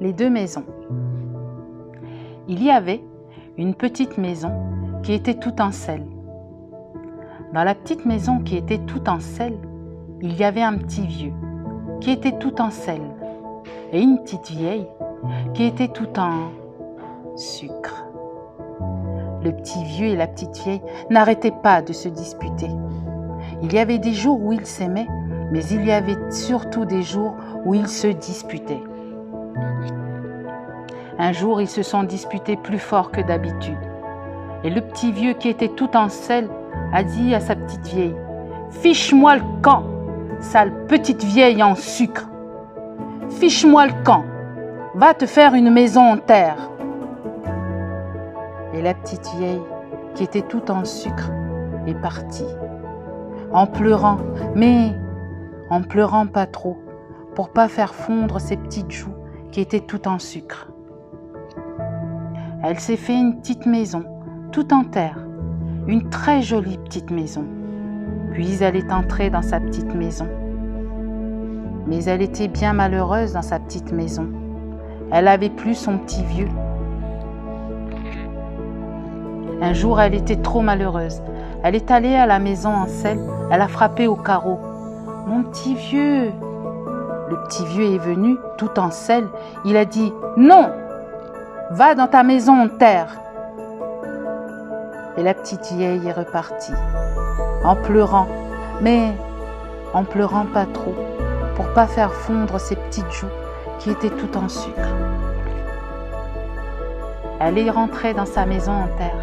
Les deux maisons. Il y avait une petite maison qui était toute en sel. Dans la petite maison qui était toute en sel, il y avait un petit vieux qui était tout en sel et une petite vieille qui était tout en sucre. Le petit vieux et la petite vieille n'arrêtaient pas de se disputer. Il y avait des jours où ils s'aimaient, mais il y avait surtout des jours où ils se disputaient. Un jour, ils se sont disputés plus fort que d'habitude. Et le petit vieux qui était tout en sel a dit à sa petite vieille : « Fiche-moi le camp, sale petite vieille en sucre. Fiche-moi le camp, va te faire une maison en terre. » Et la petite vieille qui était tout en sucre est partie, en pleurant, mais en pleurant pas trop, pour pas faire fondre ses petites joues qui étaient tout en sucre. Elle s'est fait une petite maison, tout en terre, une très jolie petite maison. Puis elle est entrée dans sa petite maison. Mais elle était bien malheureuse dans sa petite maison. Elle n'avait plus son petit vieux. Un jour, elle était trop malheureuse. Elle est allée à la maison en sel, elle a frappé au carreau. « Mon petit vieux !» Le petit vieux est venu, tout en sel. Il a dit « Non ! Va dans ta maison en terre !» Et la petite vieille est repartie, en pleurant, mais en pleurant pas trop, pour pas faire fondre ses petites joues qui étaient toutes en sucre. Elle est rentrée dans sa maison en terre,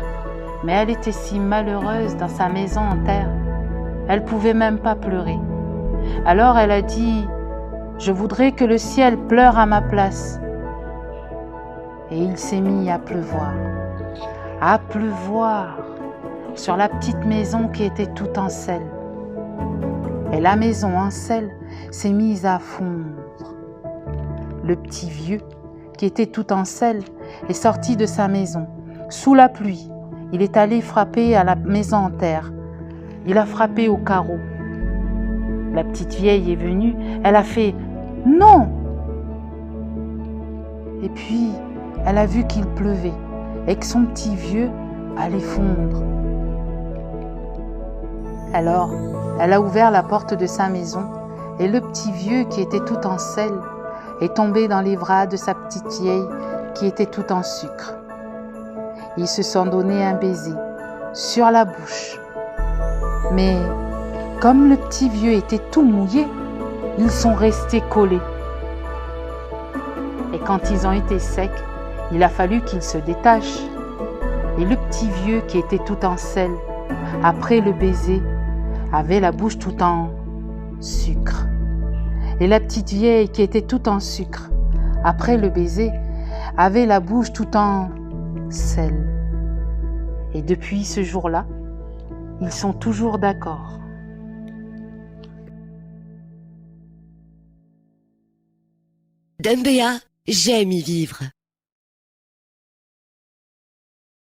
mais elle était si malheureuse dans sa maison en terre, elle pouvait même pas pleurer. Alors elle a dit « Je voudrais que le ciel pleure à ma place. » Et il s'est mis à pleuvoir sur la petite maison qui était toute en sel. Et la maison en sel s'est mise à fondre. Le petit vieux, qui était tout en sel, est sorti de sa maison. Sous la pluie, il est allé frapper à la maison en terre. Il a frappé au carreau. La petite vieille est venue, elle a fait « Non !» Et puis, elle a vu qu'il pleuvait et que son petit vieux allait fondre. Alors, elle a ouvert la porte de sa maison et le petit vieux qui était tout en sel est tombé dans les bras de sa petite vieille qui était tout en sucre. Ils se sont donné un baiser sur la bouche. Mais comme le petit vieux était tout mouillé, ils sont restés collés. Et quand ils ont été secs, il a fallu qu'ils se détachent. Et le petit vieux qui était tout en sel, après le baiser, avait la bouche tout en sucre. Et la petite vieille qui était tout en sucre, après le baiser, avait la bouche tout en sel. Et depuis ce jour-là, ils sont toujours d'accord. Dembéa, j'aime y vivre.